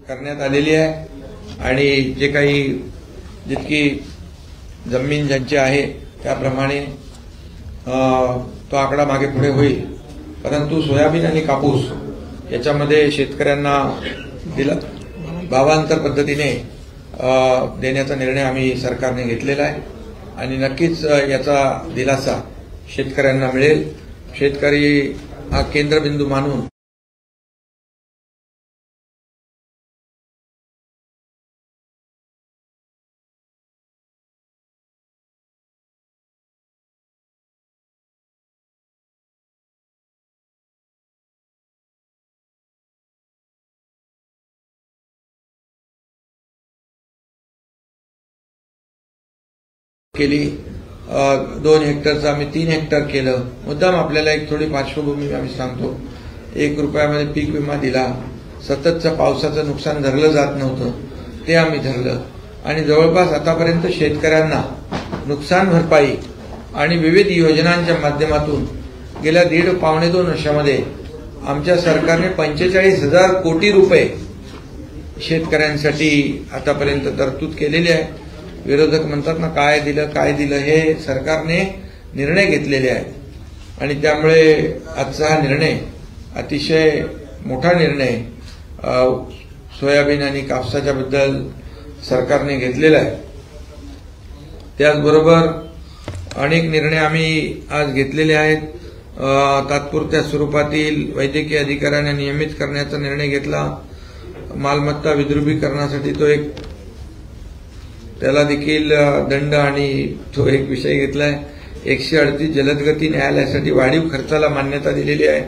करण्यात आलेली आहे आणि जे काही जितकी जमीन ज्यांची आहे त्याप्रमाणे तो आकडा मागे पुढे होईल, परंतु सोयाबीन आणि कापूस याच्यामध्ये शेतकऱ्यांना भावांतर पद्धतीने देण्याचा निर्णय आम्ही सरकारने घेतलेला आहे आणि नक्कीच याचा दिलासा शेतकऱ्यांना मिळेल. शेतकरी हा केंद्रबिंदू मानून केली. 2 हेक्टरचं आम्ही 3 हेक्टर केलं. मुद्दाम आपल्याला एक थोडी पार्श्वभूमी आम्ही सांगतो. 1 रुपयामध्ये पीक विमा दिला. सततचं पावसाचं नुकसान धरलं जात नव्हतं, ते आम्ही धरलं आणि जवळपास आतापर्यंत शेतकऱ्यांना नुकसान भरपाई आणि विविध योजनांच्या माध्यमातून गेल्या 1.5-2 वर्षामध्ये आमच्या सरकारने 45,000 कोटी रुपये शेतकऱ्यांसाठी आतापर्यंत तरतूद केलेली आहे. विरोधक म्हणतात ना काय दिलं, हे सरकारने निर्णय घेतलेले आहेत आणि त्यामुळे आजचा हा निर्णय अतिशय मोठा निर्णय सोयाबीन आणि कापसाच्या बद्दल सरकारने घेतलेला आहे. त्याचबरोबर अनेक निर्णय आम्ही आज घेतलेले आहेत. तात्पुरत्या स्वरूपातील वैद्यकीय अधिकाऱ्यांना नियमित करण्याचा निर्णय घेतला. मालमत्ता विद्रुपीकरणासाठी त्याला देखील दंड आणि तो एक विषय घेतलाय. 138 जलदगती न्यायालयासाठी वाढीव खर्चाला मान्यता दिलेली आहे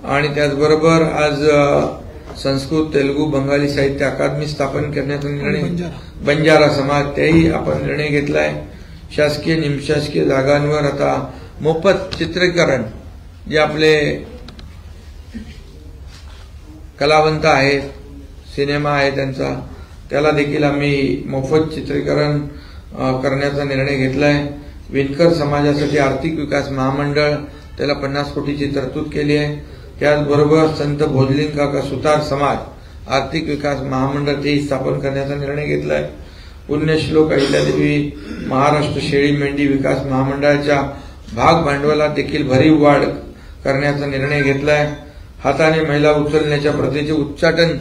आणि त्याचबरोबर आज संस्कृत, तेलुगू, बंगाली साहित्य अकादमी स्थापन करण्याचा निर्णय, बंजारा समाज, त्याही आपण निर्णय घेतलाय. शासकीय निमशासकीय जागांवर आता मोफत चित्रीकरण, जे आपले कलावंत आहेत, सिनेमा आहे त्यांचा, त्याला देखील आम्ही मोफत चित्रीकरण करण्याचा निर्णय घेतलाय. विणकर समाजासाठी आर्थिक विकास महामंडळ, त्याला 50 कोटीची तरतूद केली आहे. त्याचबरोबर संत भोजलिंग काका सुतार समाज आर्थिक विकास महामंडळ तेही स्थापन करण्याचा निर्णय घेतलाय. पुण्यश्लोक अहिल्यादेवी महाराष्ट्र शेळी मेंढी विकास महामंडळाच्या भाग भांडवलात देखील भरीव वाढ करण्याचा निर्णय घेतलाय. हाताने मैला उचलण्याच्या प्रथेचे उच्चाटन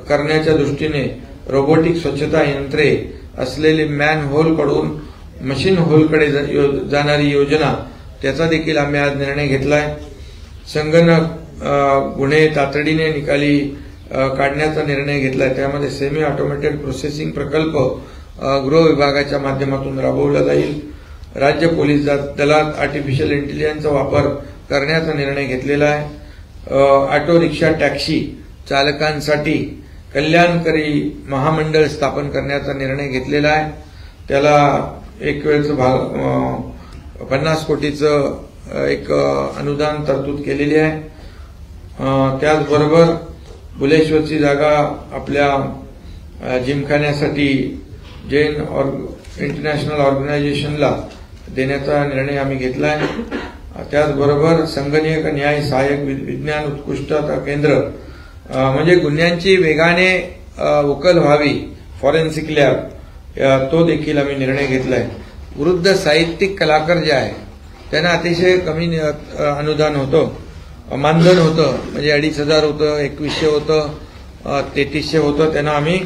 करण्याच्या दृष्टीने रोबोटिक स्वच्छता यंत्रे असलेले मॅन होलकडून मशीन होलकडे जाणारी योजना, त्याचा देखील आम्ही आज निर्णय घेतलाय. संगणक गुन्हे तातडीने निकाली काढण्याचा निर्णय घेतलाय. त्यामध्ये सेमी ऑटोमेटेड प्रोसेसिंग प्रकल्प गृह विभागाच्या माध्यमातून राबवला जाईल. राज्य पोलीस दलात आर्टिफिशियल इंटेलिजन्सचा वापर करण्याचा निर्णय घेतलेला आहे. ऑटो रिक्षा टॅक्सी चालकांसाठी कल्याणकारी महामंडळ स्थापन करण्याचा निर्णय घेतलेला आहे. त्याला एक वेळचं 50 कोटीचं एक अनुदान तरतूद केलेली आहे. त्याचबरोबर बुलेश्वरची जागा आपल्या जिमखान्यासाठी जैन इंटरनॅशनल ऑर्गनायझेशनला देण्याचा निर्णय आम्ही घेतला आहे. त्याचबरोबर संगणकीय न्याय सहाय्यक विज्ञान उत्कृष्टता केंद्र, म्हणजे गुन्ह्यांची वेगाने उकल व्हावी, फॉरेन्सिक लॅब, तो देखील आम्ही निर्णय घेतलाय. वृद्ध साहित्यिक कलाकार जे आहे त्यांना अतिशय कमी अनुदान होतं, मानधन होतं, म्हणजे 2,500 होतं, 2,100 होतं, 3,300 होतं. त्यांना आम्ही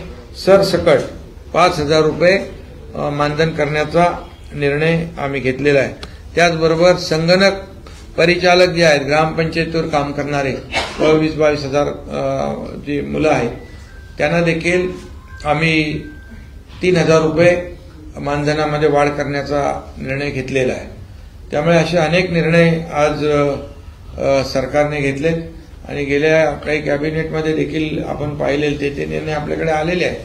सरसकट 5,000 रुपये मानधन करण्याचा निर्णय आम्ही घेतलेला आहे. त्याचबरोबर संगणक परिचालक जे आहेत, ग्रामपंचायतीवर काम करणारे 22,000 जी मुलं आहेत, त्यांना देखील आम्ही 3,000 रुपये मानधनामध्ये वाढ करण्याचा निर्णय घेतलेला आहे. त्यामुळे असे अनेक निर्णय आज सरकारने घेतलेत आणि गेल्या काही कॅबिनेटमध्ये देखील आपण पाहिलेले ते निर्णय आपल्याकडे आलेले आहेत.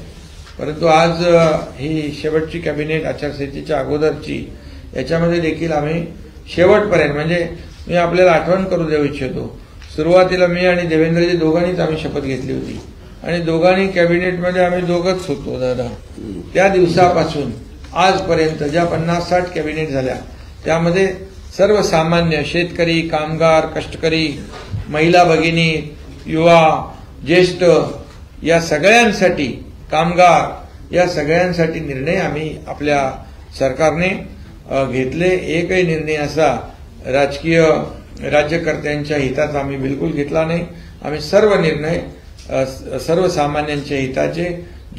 परंतु आज ही शेवटची कॅबिनेट आचारसंहितेच्या अगोदरची, याच्यामध्ये देखील आम्ही शेवटपर्यंत, म्हणजे मी आपल्याला आठवण करू देऊ इच्छितो, सुरुवातीला मी आणि देवेंद्रजी दोघांनीच आम्ही शपथ घेतली होती आणि दोघांनी कॅबिनेटमध्ये आम्ही दोघंच होतो दादा. त्या दिवसापासून आजपर्यंत ज्या 50-60 कॅबिनेट झाल्या, त्यामध्ये सर्वसामान्य शेतकरी, कामगार, कष्टकरी, महिला भगिनी, युवा, ज्येष्ठ या सगळ्यांसाठी, कामगार या सगळ्यांसाठी निर्णय आम्ही आपल्या सरकारने घेतले. एकही निर्णय असा राजकीय राज्यकर्त्यांच्या हिताचा आम्ही बिलकुल घेतला नाही. आम्ही सर्व निर्णय सर्वसामान्यांच्या हिताचे,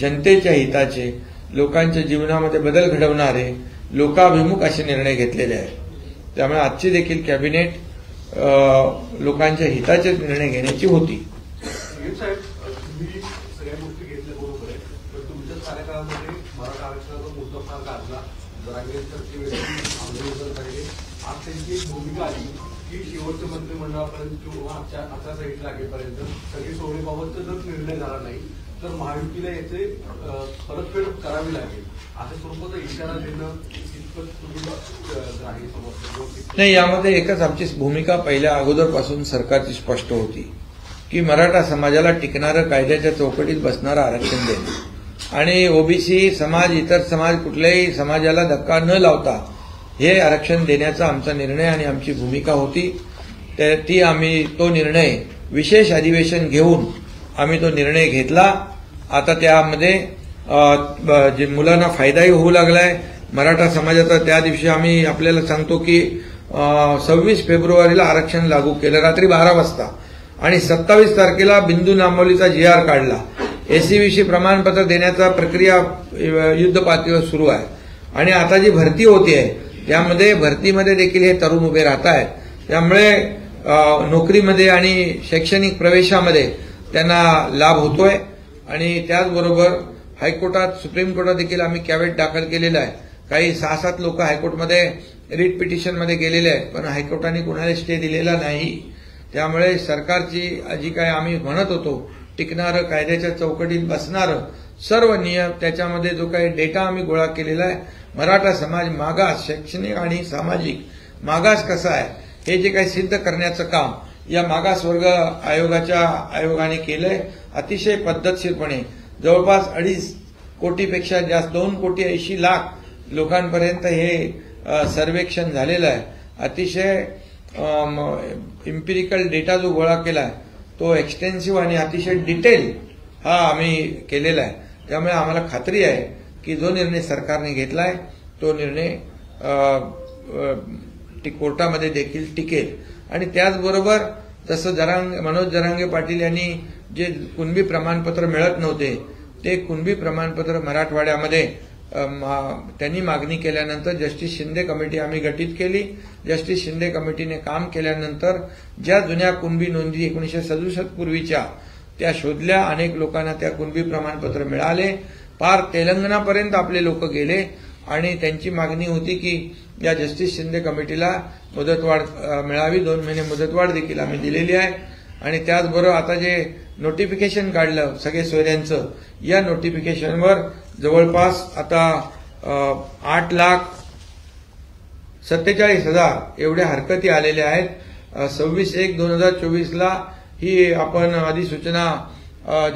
जनतेच्या हिताचे, लोकांच्या जीवनामध्ये बदल घडवणारे, लोकाभिमुख असे निर्णय घेतलेले आहेत. त्यामुळे आजची देखील कॅबिनेट लोकांच्या हिताचे निर्णय घेण्याची होती. साहेब, तुम्ही सगळ्या गोष्टी घेतल्या बरोबर आहे, पण तुमच्या कार्यकाळामध्ये मराठा आरक्षणाचा मुद्दा फार गाजला. जरांगेंसारखी व्यक्ती आंदोलन पाहिजे. आज त्यांची एक भूमिका आली की शेवटच्या मंत्रिमंडळापर्यंत किंवा आचारसंहिता लागेपर्यंत सगळे सोडण्याबाबतचा जर निर्णय झाला नाही तर महायुतीला याचे परतफेड करावी लागेल, अशा स्वरूपाचा इशारा देणं कितपत तुम्ही ग्राह्य समजता? नाही, यामध्ये एकच आमची भूमिका पहिल्या अगोदरपासून सरकारची स्पष्ट होती की मराठा समाजाला टिकणारं, कायद्याच्या चौकटीत बसणारं आरक्षण देणं आणि ओबीसी समाज, इतर समाज, कुठल्याही समाजाला धक्का न लावता हे आरक्षण देण्याचा आमचा निर्णय आणि आमची भूमिका होती. ती आम्ही तो निर्णय विशेष अधिवेशन घेऊन आम्ही तो निर्णय घेतला. आता त्यामध्ये जे मुलांना फायदाही होऊ लागलाय मराठा समाजाचा. त्या दिवशी आम्ही आपल्याला सांगतो की 26 फेब्रुवारीला आरक्षण लागू केलं रात्री 12 वाजता आणि 27 तारखेला बिंदू नामवलीचा GR काढला. एससीबीसी प्रमाणपत्र देण्याचा प्रक्रिया युद्ध पातळीवर सुरू आहे आणि आता जी भरती होती आहे त्यामध्ये भरतीमध्ये देखील हे तरुण उभे राहत आहेत. त्यामुळे नोकरीमध्ये आणि शैक्षणिक प्रवेशामध्ये त्यांना लाभ होतोय आणि त्याचबरोबर हायकोर्टात, सुप्रीम कोर्टात देखील आम्ही कॅवेट दाखल केलेला आहे. काही 6-7 लोक हायकोर्टमध्ये रिट पिटिशनमध्ये गेलेले आहेत, पण हायकोर्टाने कुणाला स्टे दिलेला नाही. त्यामुळे सरकारची जी काय आम्ही म्हणत होतो टिकणारं, कायद्याच्या चौकटीत बसणारं सर्व नियम, त्याच्यामध्ये जो काही डेटा आम्ही गोळा केलेला आहे, मराठा समाज मागास, शैक्षणिक आणि सामाजिक मागास कसा आहे हे जे काही सिद्ध करण्याचं काम या मागासवर्ग आयोगाने केलंय. अतिशय पद्धतशीरपणे जवळपास 2.5 कोटीपेक्षा जास्त 2,80,00,000 लोकांपर्यंत हे सर्वेक्षण झालेलं आहे. अतिशय इम्पिरिकल डेटा जो गोळा केला आहे तो एक्सटेन्सिव्ह आणि अतिशय डिटेल हा आम्ही केलेला आहे. त्यामुळे आम्हाला खात्री आहे की जो निर्णय सरकारने घेतलाय तो निर्णय कोर्टामध्ये देखील टिकेल. आणि त्याचबरोबर जसं मनोज जरांगे पाटील यांनी जे कुणबी प्रमाणपत्र मिळत नव्हते ते कुणबी प्रमाणपत्र मराठवाड्यामध्ये त्यांनी मागणी केल्यानंतर जस्टिस शिंदे कमिटी आम्ही गठीत केली. जस्टिस शिंदे कमिटीने काम केल्यानंतर ज्या जुन्या कुणबी नोंदी 1967 पूर्वीच्या त्या शोधल्या. अनेक लोकांना त्या कुणबी प्रमाणपत्र मिळाले. पार तेलंगणापर्यंत आपले लोक गेले आणि त्यांची मागणी होती की या जस्टिस शिंदे कमिटीला मुदतवाढ मिळावी. 2 महिने मुदतवाढ देखील आम्ही दिलेली आहे. आणि त्याचबरोबर आता जे नोटिफिकेशन काढलं सगळे सोयऱ्यांचं, या नोटिफिकेशनवर जवळपास आता 8,47,000 एवढ्या हरकती आलेल्या आहेत. 26/1/2024 ही आपण अधिसूचना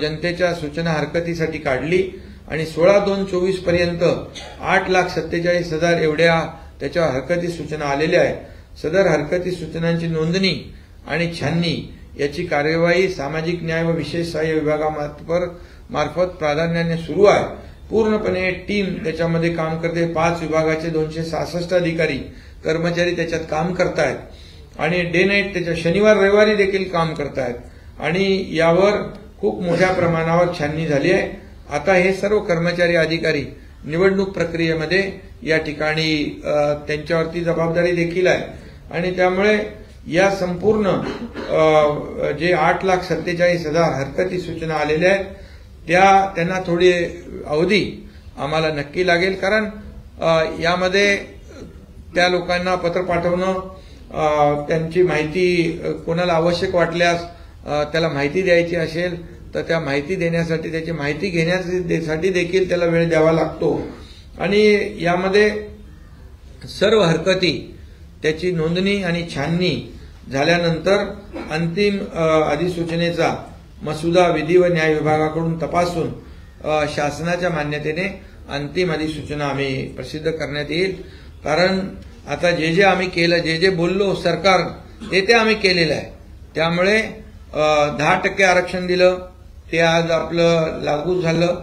जनतेच्या सूचना हरकतीसाठी काढली आणि 16/2/24 पर्यंत 8,47,000 एवढ्या त्याच्या हरकती सूचना आलेल्या आहेत. सदर हरकती सूचनांची नोंदणी आणि छाननी याची कार्यवाही सामाजिक न्याय व विशेष सहाय्य विभागामार्फत प्राधान्याने सुरू आहे. पूर्णपणे टीम त्याच्यामध्ये काम करते. 5 विभागाचे 266 अधिकारी कर्मचारी त्याच्यात काम करतायत आणि डे नाईट त्याच्या शनिवार रविवारी देखील काम करतायत आणि यावर खूप मोठ्या प्रमाणावर छाननी झाली आहे. आता हे सर्व कर्मचारी अधिकारी निवडणूक प्रक्रियेमध्ये या ठिकाणी त्यांच्यावरती जबाबदारी देखील आहे आणि त्यामुळे या संपूर्ण जे 8,47,000 हरकती सूचना आलेल्या आहेत त्यांना थोडी अवधी आम्हाला नक्की लागेल. कारण यामध्ये त्या लोकांना पत्र पाठवणं, त्यांची माहिती कोणाला आवश्यक वाटल्यास त्याला माहिती द्यायची असेल तर त्या माहिती देण्यासाठी, त्याची माहिती घेण्यासाठी देखील त्याला वेळ द्यावा लागतो आणि यामध्ये सर्व हरकती त्याची नोंदणी आणि छाननी झाल्यानंतर अंतिम अधिसूचनेचा मसुदा विधी व न्याय विभागाकडून तपासून शासनाच्या मान्यतेने अंतिम अधिसूचना आम्ही प्रसिद्ध करण्यात येईल. कारण आता जे आम्ही केलं, जे बोललो सरकार ते आम्ही केलेलं आहे. त्यामुळे 10% आरक्षण दिलं, ते आज आपलं लागू झालं.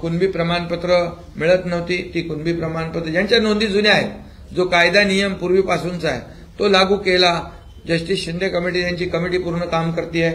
कुणबी प्रमाणपत्र मिळत नव्हती, ती कुणबी प्रमाणपत्र ज्यांच्या नोंदी जुन्या आहेत, जो कायदा नियम पूर्वीपासूनचा आहे तो लागू केला. जस्टिस शिंदे कमिटी यांची कमिटी पूर्ण काम करते,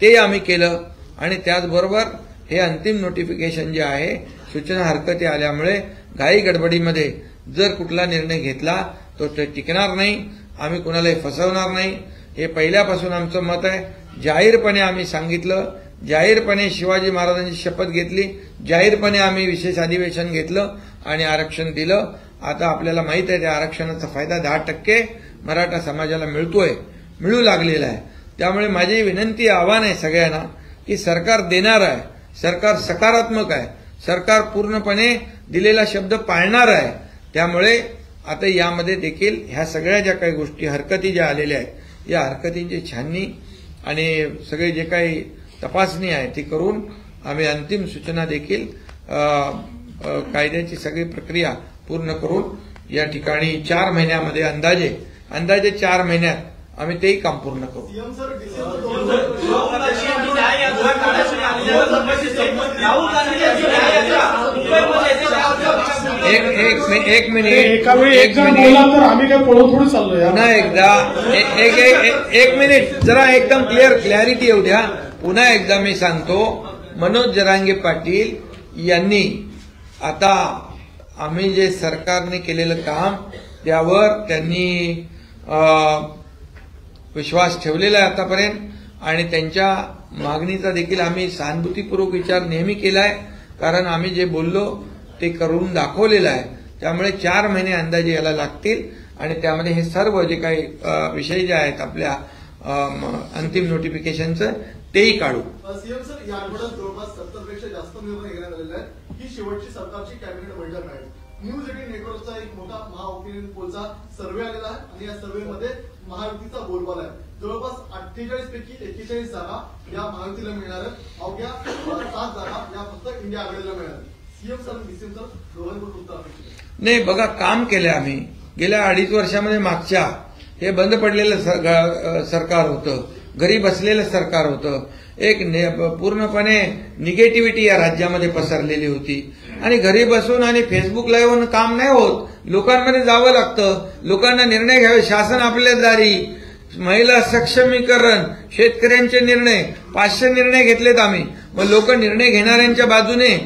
ते आम्ही केलं. आणि त्याचबरोबर हे अंतिम नोटिफिकेशन जे आहे, सूचना हरकती आल्यामुळे घाई गडबडीमध्ये जर कुठला निर्णय घेतला तो ते टिकणार नाही. आम्ही कुणालाही फसवणार नाही, हे पहिल्यापासून आमचं मत आहे. जाहीरपणे आम्ही सांगितलं, जाहीरपणे शिवाजी महाराजांची शपथ घेतली, जाहीरपणे आम्ही विशेष अधिवेशन घेतलं आणि आरक्षण दिलं. आता आपल्याला माहित आहे त्या आरक्षणाचा फायदा 10% मराठा समाजाला मिळू लागलेला आहे. त्यामुळे माझी विनंती आव्हान आहे सगळ्यांना की सरकार देणार आहे, सरकार सकारात्मक आहे, सरकार पूर्णपणे दिलेला शब्द पाळणार आहे. त्यामुळे आता यामध्ये देखील ह्या सगळ्या ज्या काही गोष्टी हरकती ज्या आलेल्या आहेत, या हरकतींची छाननी आणि सगळे जे काही तपासणी आहे ती करून आम्ही अंतिम सूचना देखील कायद्याची सगळी प्रक्रिया पूर्ण करून या ठिकाणी 4 महिन्यामध्ये अंदाजे 4 महिन्यात आम्ही तेही काम पूर्ण करू. एक मिनिट पुन्हा एकदा एक मिनिट जरा एकदम क्लॅरिटी येऊ द्या. पुन्हा एकदा मी सांगतो, मनोज जरांगे पाटील यांनी आता आम्ही जे सरकारने केलेलं काम त्यावर त्यांनी विश्वास ठेवलेला आहे आतापर्यंत. आणि त्यांच्या मागणीचा देखील आम्ही सहानुभूतीपूर्वक विचार नेहमी केलाय, कारण आम्ही जे बोललो ते करून दाखवलेलं आहे. त्यामुळे 4 महिने अंदाजे याला लागतील आणि त्यामध्ये हे सर्व जे काही विषय जे आहेत आपल्या अंतिम नोटिफिकेशनचं तेही काढू. सीएम सर, या आठवड्यात जवळपास 70 पेक्षा जास्त निर्णय घेण्यात आलेले आहेत. ही शेवटची सरकारची कॅबिनेट बैठक आहे. न्यूज 18 नेटवर्कचा एक मोठा महाओपिनियन पोलचा सर्व्हे आलेला आहे आणि या सर्व्हेमध्ये महायुतीचा बोलबाला आहे. जवळपास 48 पैकी 41 जागा या महायुतीला मिळणार आहेत. अवघ्या 7 जागा या फक्त इंडिया आघाडीला मिळणार. सीएम सर, डीसीएम सर दोघांकडून उत्तर अपेक्षित आहे. नाही, बघा काम केलं आम्ही गेल्या 2.5 वर्षामध्ये. मागच्या हे बंद पडलेलं सरकार होतं, घरी बसलेलं सरकार होतं. एक पूर्णपणे निगेटिव्हिटी या राज्यामध्ये पसरलेली होती आणि घरी बसून आणि फेसबुक लाईव्ह काम नाही होत. लोकांमध्ये जावं लागतं, लोकांना निर्णय घ्यावे. शासन आपल्या दारी, महिला सक्षमीकरण, शेतकऱ्यांचे निर्णय, 500 निर्णय घेतलेत आम्ही. मग लोक निर्णय घेणाऱ्यांच्या बाजूने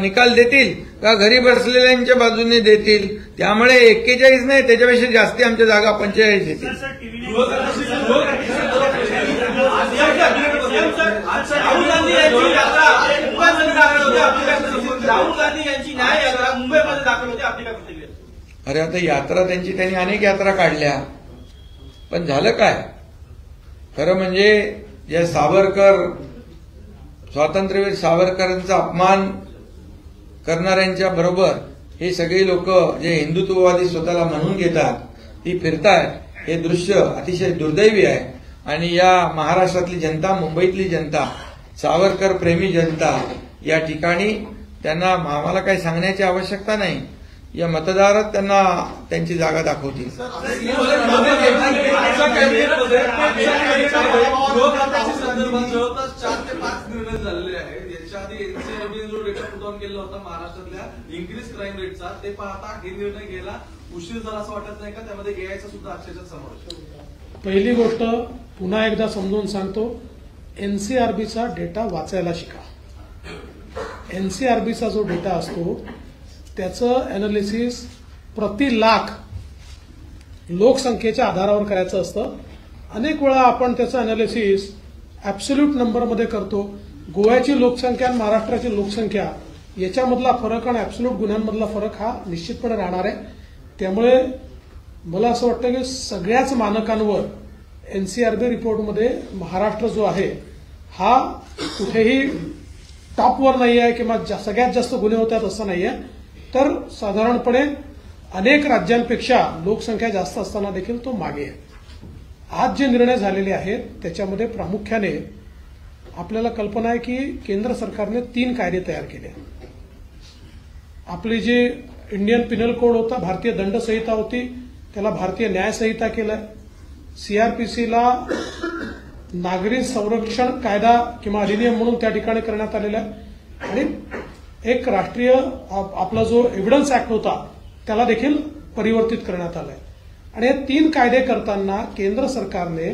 निकाल देतील का घरी बसलेल्यांच्या बाजूने देतील? त्यामुळे 41 नाही, त्याच्यापेक्षा जास्ती आमच्या जागा 45 येतील. अरे आता यात्रा त्यांनी अनेक यात्रा काढल्या, पण झालं काय? खरं म्हणजे या स्वातंत्र्यवीर सावरकरांचा अपमान करणाऱ्यांच्या बरोबर हे सगळे लोक जे हिंदुत्ववादी स्वतःला म्हणून घेतात ती फिरतायत. हे दृश्य अतिशय दुर्दैवी आहे. आणि या महाराष्ट्रातली जनता, मुंबईतली जनता, सावरकर प्रेमी जनता या ठिकाणी त्यांना आम्हाला काही सांगण्याची आवश्यकता नाही. या मतदारात त्यांना त्यांची जागा दाखवतील. जवळपास 4 ते 5 निर्णय झालेले आहेत. याच्या आधी एनसीआरबीने जो डेटा पुटऑन केला होता महाराष्ट्रातल्या इन्क्रीज क्राईम रेटचा, ते पाहता हे निर्णय घ्यायला उशीर झाला असं वाटत नाही का? त्यामध्ये एआयचा सुद्धा अक्षरशः समावेश. पहिली गोष्ट पुन्हा एकदा समजून सांगतो, एनसीआरबीचा डेटा वाचायला शिका. एनसीआरबीचा जो डेटा असतो त्याचं अॅनालिसिस प्रति लाख लोकसंख्येच्या आधारावर करायचं असतं. अनेक वेळा आपण त्याचं अॅनालिसिस ॲब्सोल्यूट नंबरमध्ये करतो. गोव्याची लोकसंख्या आणि महाराष्ट्राची लोकसंख्या याच्यामधला फरक आणि ॲब्सोल्यूट गुन्ह्यांमधला फरक हा निश्चितपणे राहणार आहे. त्यामुळे मला असं वाटतं की सगळ्याच मानकांवर एनसीआरबी रिपोर्टमध्ये महाराष्ट्र जो आहे हा कुठेही टॉपवर नाही आहे किंवा सगळ्यात जास्त गुन्हे होतात असं नाही आहे. तर साधारणपणे अनेक राज्यांपेक्षा लोकसंख्या जास्त असताना देखील तो मागे आहे. आज जे निर्णय झालेले आहेत त्याच्यामध्ये प्रामुख्याने आपल्याला कल्पना आहे की केंद्र सरकारने 3 कायदे तयार केले. आपली जी इंडियन पिनल कोड होता, भारतीय दंड संहिता होती, त्याला भारतीय न्याय संहिता केलं. सीआरपीसीला नागरी संरक्षण कायदा किंवा अधिनियम म्हणून त्या ठिकाणी करण्यात आलेला आहे आणि एक राष्ट्रीय आपला जो एव्हिडन्स ऍक्ट होता त्याला देखील परिवर्तित करण्यात आलाय. आणि हे 3 कायदे करताना केंद्र सरकारने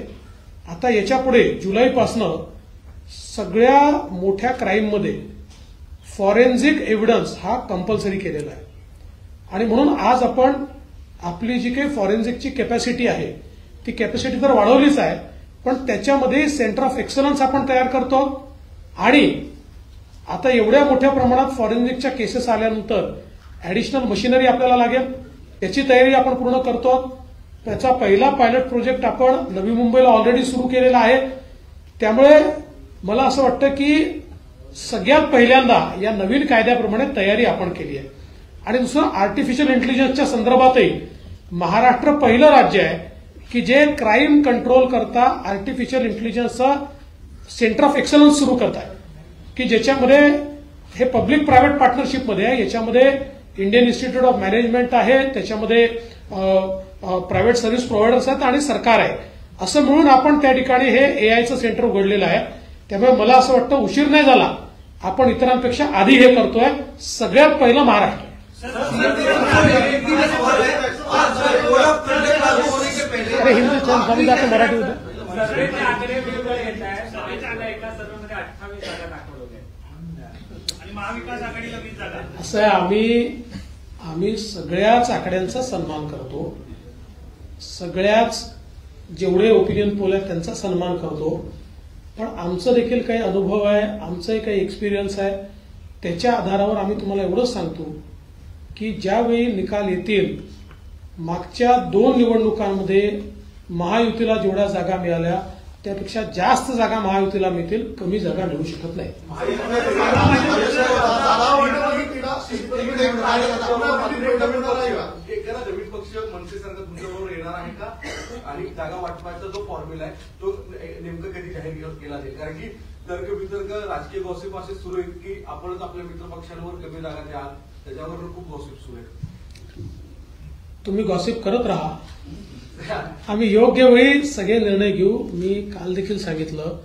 आता याच्यापुढे जुलैपासनं सगळ्या मोठ्या क्राईममध्ये फॉरेन्सिक एव्हिडन्स हा कंपल्सरी केलेला आहे. आणि म्हणून आज आपण आपली जी काही फॉरेन्सिकची कॅपॅसिटी आहे ती कॅपॅसिटी तर वाढवलीच आहे, पण त्याच्यामध्ये सेंटर ऑफ एक्सलन्स आपण तयार करतो. आणि आता एवढ्या मोठ्या प्रमाणात फॉरेन्सिकच्या केसेस आल्यानंतर ऍडिशनल मशिनरी आपल्याला लागेल, त्याची तयारी आपण पूर्ण करतो. त्याचा पहिला पायलट प्रोजेक्ट आपण नवी मुंबईला ऑलरेडी सुरू केलेला आहे. त्यामुळे मला असं वाटतं की सगळ्यात पहिल्यांदा या नवीन कायद्याप्रमाणे तयारी आपण केली आहे. आणि दुसरं आर्टिफिशियल इंटेलिजन्सच्या संदर्भातही महाराष्ट्र पहिलं राज्य आहे की जे क्राईम कंट्रोल करता आर्टिफिशियल इंटेलिजन्सचा सेंटर ऑफ एक्सलन्स सुरू करत आहे की ज्याच्यामध्ये हे पब्लिक प्रायव्हेट पार्टनरशिपमध्ये आहे. याच्यामध्ये इंडियन इन्स्टिट्यूट ऑफ मॅनेजमेंट आहे, त्याच्यामध्ये प्रायव्हेट सर्व्हिस प्रोव्हायडर्स आहेत आणि सरकार आहे. असं म्हणून आपण त्या ठिकाणी हे एआयचं सेंटर उघडलेलं आहे. त्यामुळे मला असं वाटतं उशीर नाही झाला, आपण इतरांपेक्षा आधी हे करतोय. सगळ्यात पहिलं महाराष्ट्र. अरे हिंदी समजा आता मराठी होतं. असं आहे, आम्ही सगळ्याच आकड्यांचा सन्मान करतो, सगळ्याच जेवढे ओपिनियन पोल आहेत त्यांचा सन्मान करतो. पण आमचं देखील काही अनुभव आहे, आमचाही काही एक्सपिरियन्स आहे. त्याच्या आधारावर आम्ही तुम्हाला एवढंच सांगतो की ज्यावेळी निकाल येतील, मागच्या 2 निवडणुकांमध्ये महायुतीला जेवढ्या जागा मिळाल्या त्यापेक्षा जास्त जागा महायुतीला मिळतील, कमी जागा मिळू शकत नाही. नवीन पक्ष मनसेसारखं तुमच्याबरोबर येणार आहे का? आणि जागा वाटपाचा जो फॉर्म्युला आहे तो नेमकं कधी जाहीर केला जाईल? कारण की तर्कवितर्क राजकीय गॉसिप असे सुरू आहेत की आपणच आपल्या मित्र पक्षांवर कमी जागा द्या, त्याच्यावर खूप गॉसिप सुरू आहे. तुम्ही गॉसिप करत राहा, आम्ही योग्य वेळी सगळे निर्णय घेऊ. मी काल देखील सांगितलं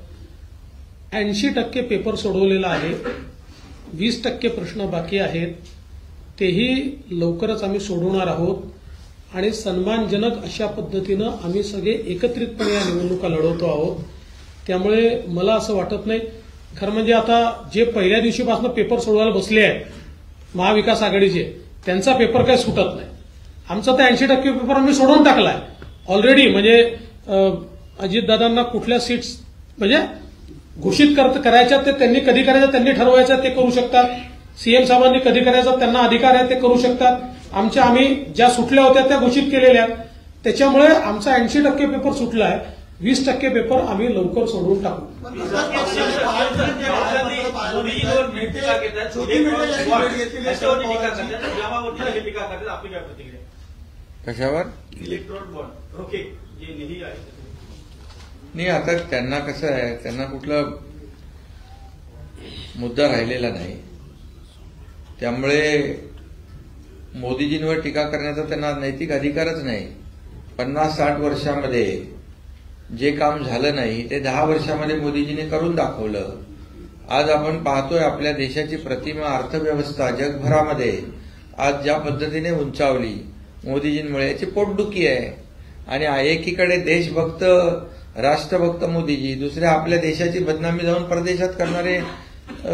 80% पेपर सोडवलेला आहे, 20% प्रश्न बाकी आहेत, तेही लवकरच आम्ही सोडवणार आहोत. आणि सन्मानजनक अशा पद्धतीनं आम्ही सगळे एकत्रितपणे या निवडणुका लढवतो आहोत. त्यामुळे मला असं वाटत नाही, खरं म्हणजे आता जे पहिल्या दिवशीपासून पेपर सोडवायला बसले आहेत महाविकास आघाडीचे, त्यांचा पेपर काही सुटत नाही. आमचा तर 80% पेपर आम्ही सोडवून टाकलाय ऑलरेडी. म्हणजे अजितदादांना कुठल्या सीट्स म्हणजे घोषित करायच्या ते त्यांनी कधी करायचं त्यांनी ठरवायचं, ते करू शकतात. सीएम साहेबांनी कधी करायचं त्यांना अधिकार आहे, ते करू शकतात. आम्ही ज्या सुटल्या होत्या त्या घोषित केलेल्या आहेत. त्याच्यामुळे आमचा 80% पेपर सुटला आहे, 20% पेपर आम्ही लवकर सोडवून टाकू. कशावर? इलेक्ट्रॉन बॉन्ड ओके जे निधी आहे नाही. आता त्यांना कसं आहे, त्यांना कुठला मुद्दा राहिलेला नाही. त्यामुळे मोदीजींवर टीका करण्याचा त्यांना नैतिक अधिकारच नाही. 50-60 वर्षामध्ये जे काम झालं नाही ते 10 वर्षामध्ये मोदीजींनी करून दाखवलं. आज आपण पाहतोय आपल्या देशाची प्रतिमा, अर्थव्यवस्था जगभरामध्ये आज ज्या पद्धतीने उंचावली मोदीजींमुळे, याची पोटदुखी आहे. आणि एकीकडे देशभक्त राष्ट्रभक्त मोदीजी, दुसऱ्या आपल्या देशाची बदनामी जाऊन परदेशात करणारे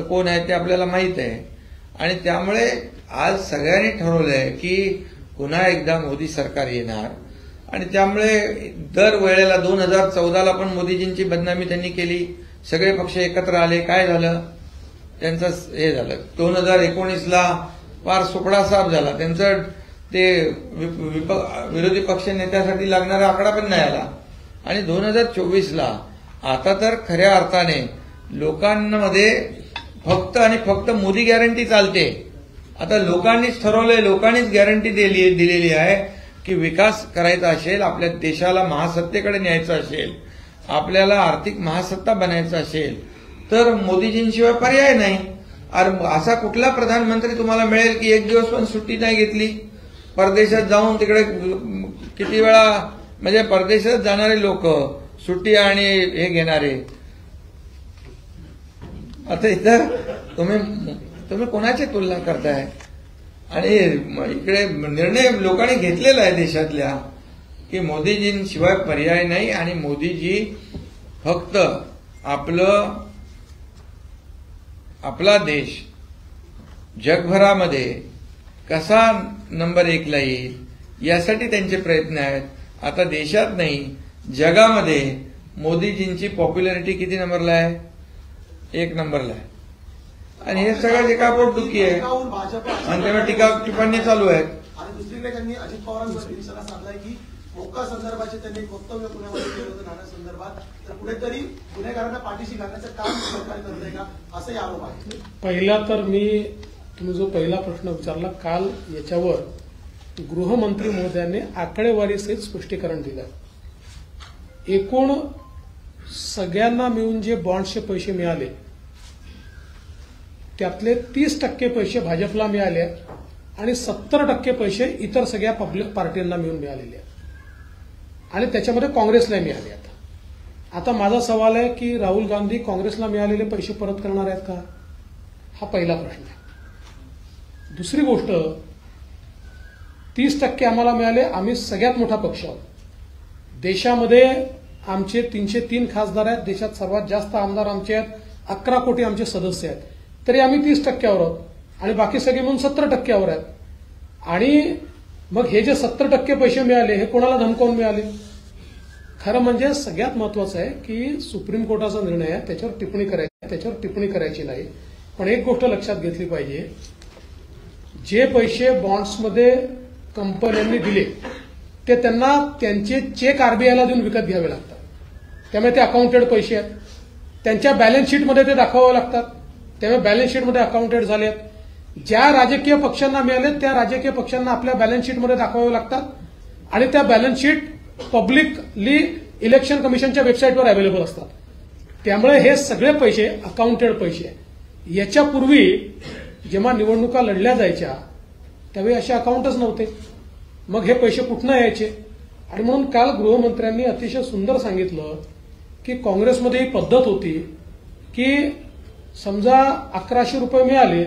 कोण आहेत ते आपल्याला माहित आहे. आणि त्यामुळे आज सगळ्यांनी ठरवलंय की पुन्हा एकदा मोदी सरकार येणार. आणि त्यामुळे दर वेळेला 2014ला पण मोदीजींची बदनामी त्यांनी केली, सगळे पक्ष एकत्र आले, काय झालं त्यांचं हे झालं. 2019ला फार सुपडा साफ झाला त्यांचं, ते विरोधी पक्ष नेत्यासाठी लागणारा आकडा पण नाही आला. आणि 2024ला आता तर खऱ्या अर्थाने लोकांमध्ये फक्त आणि फक्त मोदी गॅरंटी चालते. आता लोकांनीच ठरवलंय, लोकांनीच गॅरंटी दिलेली आहे की विकास करायचा असेल, आपल्या देशाला महासत्तेकडे न्यायचं असेल, आपल्याला आर्थिक महासत्ता बनायचं असेल तर मोदीजींशिवाय पर्याय नाही. असा कुठला प्रधानमंत्री तुम्हाला मिळेल की एक दिवस पण सुट्टी नाही घेतली, परदेशात जाऊन तिकडे किती वेळा, म्हणजे परदेशात जाणारे लोक सुट्टी आणि हे घेणारे. आता इथं तुम्ही कोणाची तुलना करताय? आणि इकडे निर्णय लोकांनी घेतलेला आहे देशातल्या की मोदीजींशिवाय पर्याय नाही आणि मोदीजी फक्त आपला देश जगभरामध्ये कसा नंबर 1 ला येईल यासाठी त्यांचे प्रयत्न आहेत. आता देशात नाही जगामध्ये मोदीजींची पॉप्युलॅरिटी किती नंबरला आहे? 1 नंबरला आहे. आणि हे सगळं एका पोटदुखी आहे आणि तेव्हा टिप्पणी चालू आहेत. आणि दुसरीकडे त्यांनी अजित पवारांवर निशाणा साधलाय की मोका संदर्भाचे त्यांनी एक वक्तव्य पुण्यामध्ये केलं होतं ठाण्यासंदर्भात, तर कुठेतरी गुन्हेगारांना पाठीशी घालण्याचं काम सरकार करतंय का, असाही आरोप आहे. पहिला तर तुम्ही जो पहिला प्रश्न विचारला काल, याच्यावर गृहमंत्री महोदयांनी आकडेवारीसहित स्पष्टीकरण दिलं. एकूण सगळ्यांना मिळून जे बॉन्ड्सचे पैसे मिळाले त्यातले 30% पैसे भाजपला मिळाले आणि 70% पैसे इतर सगळ्या पब्लिक पार्टींना मिळून मिळालेले आहेत आणि त्याच्यामध्ये काँग्रेसला मिळाले. आता माझा सवाल आहे की राहुल गांधी काँग्रेसला मिळालेले पैसे परत करणार आहेत का? हा पहिला प्रश्न आहे. दुसरी गोष्ट, 30% आम्हाला मिळाले. आम्ही सगळ्यात मोठा पक्ष आहोत. देशामध्ये आमचे 303 खासदार आहेत. देशात सर्वात जास्त आमदार आमचे आहेत. 11 कोटी आमचे सदस्य आहेत. तरी आम्ही 30% आहोत आणि बाकी सगळे म्हणून 70% आहेत. आणि मग हे जे 70% पैसे मिळाले हे कोणाला धमकावून मिळाले? खरं म्हणजे सगळ्यात महत्वाचं आहे की सुप्रीम कोर्टाचा निर्णय आहे, त्याच्यावर टिप्पणी करायची नाही. पण एक गोष्ट लक्षात घेतली पाहिजे, जे पैसे बॉन्ड्समध्ये कंपन्यांनी दिले ते त्यांना त्यांचे चेक आरबीआयला देऊन विकत घ्यावे लागतात. त्यामुळे ते अकाउंटेड पैसे आहेत. त्यांच्या बॅलन्स शीटमध्ये ते दाखवावे लागतात. त्यामुळे बॅलन्स शीटमध्ये अकाउंटेड झाले आहेत. ज्या राजकीय पक्षांना मिळाले त्या राजकीय पक्षांना आपल्या बॅलन्स शीटमध्ये दाखवावे लागतात आणि त्या बॅलन्स शीट पब्लिकली इलेक्शन कमिशनच्या वेबसाईटवर अवेलेबल असतात. त्यामुळे हे सगळे पैसे अकाउंटेड पैसे आहेत. याच्यापूर्वी जेव्हा निवडणुका लढल्या जायच्या त्यावेळी असे अकाउंटच नव्हते. मग हे पैसे कुठनं यायचे? आणि म्हणून काल गृहमंत्र्यांनी अतिशय सुंदर सांगितलं की काँग्रेसमध्ये ही पद्धत होती की समजा 1100 रुपये मिळाले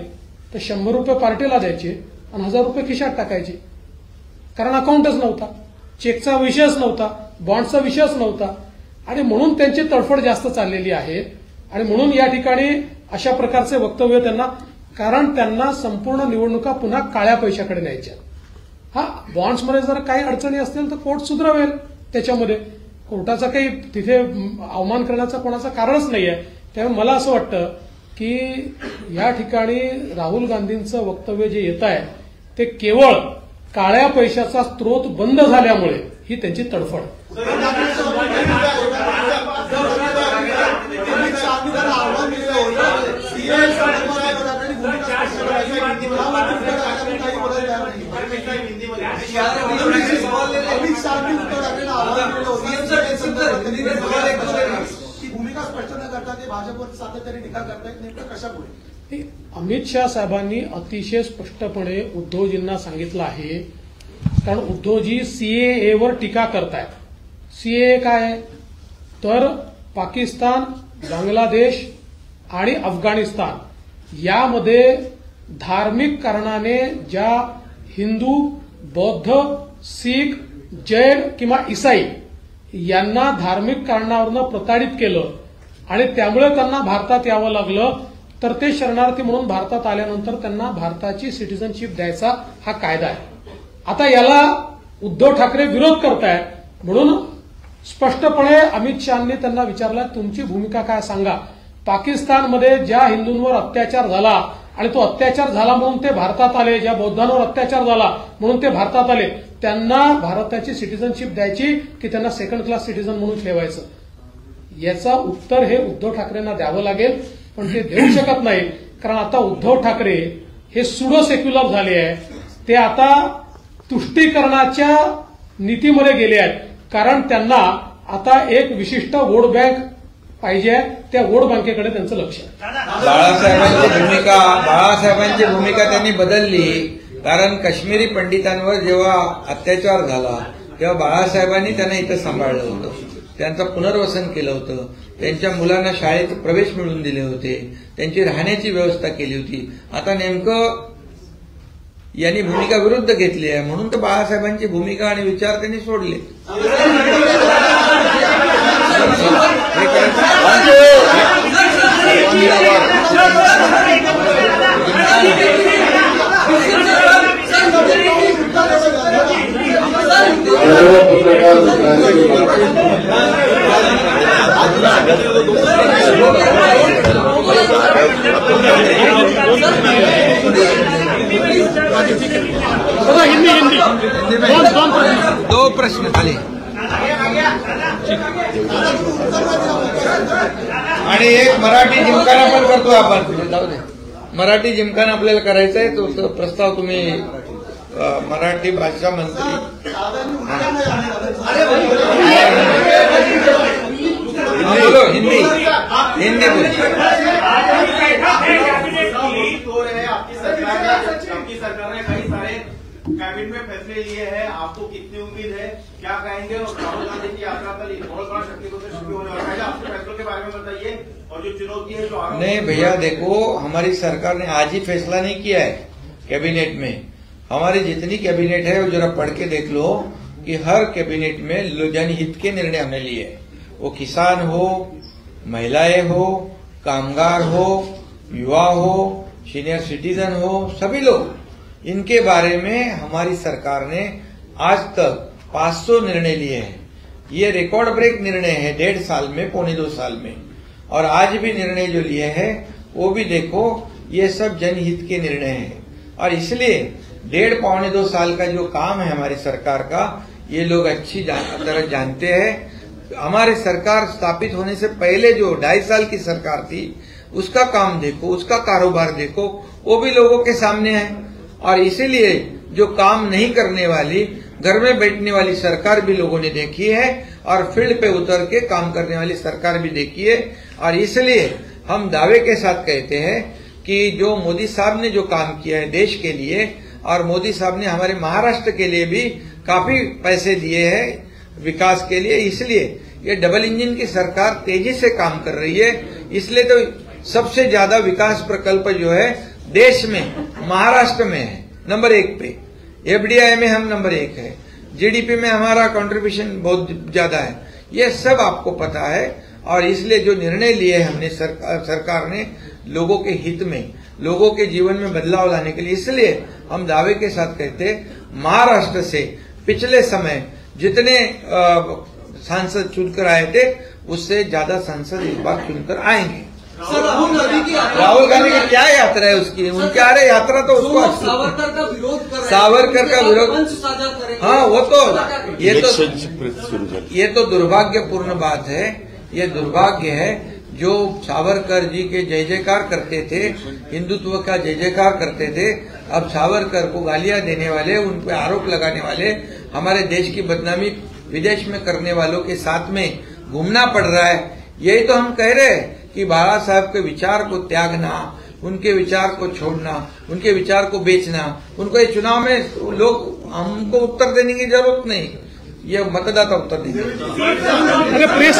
तर 100 रुपये पार्टीला द्यायचे आणि 1000 रुपये खिशात टाकायचे, कारण अकाउंटच नव्हता, चेकचा विषयच नव्हता, बॉन्डचा विषयच नव्हता. आणि म्हणून त्यांची तडफड जास्त चाललेली आहे. आणि म्हणून या ठिकाणी अशा प्रकारचे वक्तव्य त्यांना, कारण त्यांना संपूर्ण निवडणुका पुन्हा काळ्या पैशाकडे न्यायच्या. हा, बॉन्ड्समध्ये जर काही अडचणी असतील तर कोर्ट सुधारेल. त्याच्यामध्ये कोर्टाचा काही तिथे अवमान करण्याचं कोणाचं कारणच नाहीये. त्यामुळे मला असं वाटतं की या ठिकाणी राहुल गांधींचं वक्तव्य जे येत आहे ते केवळ काळ्या पैशाचा स्रोत बंद झाल्यामुळे ही त्यांची तडफड. भूमिका स्पष्ट न करता ते भाजपवर सातत्याने टीका करतायत, नेमकं कशामुळे? अमित शाह साहेबांनी अतिशय स्पष्टपणे उद्धवजींना सांगितलं आहे, कारण उद्धवजी सीएएवर टीका करतायत. सीएए काय आहे तर पाकिस्तान, बांगलादेश आणि अफगाणिस्तान यामध्ये धार्मिक कारणाने ज्या हिंदू, बौद्ध, शीख, जैन किंवा ईसाई यांना धार्मिक कारणावरनं प्रताडित केलं आणि त्यामुळे त्यांना भारतात यावं लागलं, तर ते शरणार्थी म्हणून भारतात आल्यानंतर त्यांना भारताची सिटिझनशिप द्यायचा हा कायदा आहे. आता याला उद्धव ठाकरे विरोध करतायत. म्हणून स्पष्टपणे अमित शहानी त्यांना विचारलं, तुमची भूमिका काय सांगा. पाकिस्तानमध्ये ज्या हिंदूंवर अत्याचार झाला आणि तो अत्याचार झाला म्हणून ते भारतात आले, ज्या बौद्धांवर अत्याचार झाला म्हणून ते भारतात आले, त्यांना भारताची सिटिझनशिप द्यायची की त्यांना सेकंड क्लास सिटिझन म्हणून ठेवायचं? याचा उत्तर हे उद्धव ठाकरेंना द्यावं लागेल. पण ते देऊ शकत नाही, कारण आता उद्धव ठाकरे हे सुडो सेक्युलर झाले आहे. ते आता तुष्टीकरणाच्या नीतीमध्ये गेले आहेत, कारण त्यांना आता एक विशिष्ट वोट बँक पाहिजे. त्या वोट बँकेकडे त्यांचं लक्ष आहे. बाळासाहेबांची भूमिका त्यांनी बदलली, कारण काश्मीरी पंडितांवर जेव्हा अत्याचार झाला तेव्हा बाळासाहेबांनी त्यांना इथं सांभाळलं होतं. त्यांचं पुनर्वसन केलं होतं, त्यांच्या मुलांना शाळेत प्रवेश मिळवून दिले होते, त्यांची राहण्याची व्यवस्था केली होती. आता नेमकं यांनी भूमिका विरुद्ध घेतली आहे, म्हणून तर बाळासाहेबांची भूमिका आणि विचार त्यांनी सोडले. दो प्रश्न खाली आणि एक मराठी जिमखाना पण करतो आपण. जाऊ दे, मराठी जिमखाना आपल्याला करायचा आहे. तो प्रस्ताव तुम्ही मराठी भाषा मंत्री बोलो, हिंदी बोलो. आपकी सरकार ने कई सारे कैबिनेट में फैसले लिए हैं, आपको कितनी उम्मीद है, क्या कहेंगे? और राहुल गांधी की यात्रा कल बहुत बड़ा शक्ति को शुरू होने वाला है, आपके फैसलों के बारे में बताइए. और जो चुनौती है जो नहीं भैया, देखो हमारी सरकार ने आज ही फैसला नहीं किया है कैबिनेट में. हमारी जितनी कैबिनेट है वो जरा पढ़ के देख लो कि हर कैबिनेट में जनहित के निर्णय हमने लिए हैं. वो किसान हो, महिलाएं हो, कामगार हो, युवा हो, सीनियर सिटीजन हो, सभी लोग, इनके बारे में हमारी सरकार ने आज तक 500 निर्णय लिए हैं. ये रिकॉर्ड ब्रेक निर्णय है 1.5 साल में, 1.25 साल में. और आज भी निर्णय जो लिए हैं वो भी देखो, ये सब जनहित के निर्णय हैं. और इसलिए 1.5-1.25 साल का जो काम है हमारी सरकार का, ये लोग अच्छी तरह जानते हैं. हमारे सरकार स्थापित होने से पहले जो 2.5 साल की सरकार थी, उसका काम देखो, उसका कारोबार देखो, वो भी लोगों के सामने है. और इसीलिए जो काम नहीं करने वाली, घर में बैठने वाली सरकार भी लोगों ने देखी है, और फील्ड पे उतर के काम करने वाली सरकार भी देखी है. और इसलिए हम दावे के साथ कहते हैं कि जो मोदी साहब ने जो काम किया है देश के लिए, और मोदी साहब ने हमारे महाराष्ट्र के लिए भी काफी पैसे दिए हैं विकास के लिए, इसलिए ये डबल इंजन की सरकार तेजी से काम कर रही है. इसलिए तो सबसे ज्यादा विकास प्रकल्प जो है देश में महाराष्ट्र में है, नंबर 1 पे. एफडीआई में हम नंबर 1 है, जीडीपी में हमारा कंट्रीब्यूशन बहुत ज्यादा है. ये सब आपको पता है. और इसलिए जो निर्णय लिए हमने सरकार ने लोगों के हित में, लोगों के जीवन में बदलाव लाने के लिए, इसलिए हम दावे के साथ कहते महाराष्ट्र से पिछले समय जितने सांसद चुनकर आए थे, उससे ज्यादा सांसद इस बार चुनकर आएंगे. राहुल गांधी की क्या यात्रा है उसकी? उनकी आ रही यात्रा तो उसको सावरकर का विरोध कर रहे हैं, सावरकर का विरोध, साझा करेंगे. हाँ वो तो ये तो दुर्भाग्यपूर्ण बात है. ये दुर्भाग्य है जो सावरकर जी के जय जयकार करते थे, हिंदुत्व का जय जयकार करते थे, अब सावरकर को गालियां देने वाले, उन पर आरोप लगाने वाले, हमारे देश की बदनामी विदेश में करने वालों के साथ में घूमना पड़ रहा है. यही तो हम कह रहे हैं कि बाबा साहब के विचार को त्यागना, उनके विचार को छोड़ना, उनके विचार को बेचना, उनको ये चुनाव में लोग, हमको उत्तर देने की जरूरत नहीं, ये मतदाता उत्तर देंगे. प्रेस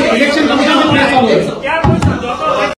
इलेक्शन कमीशन में प्रेस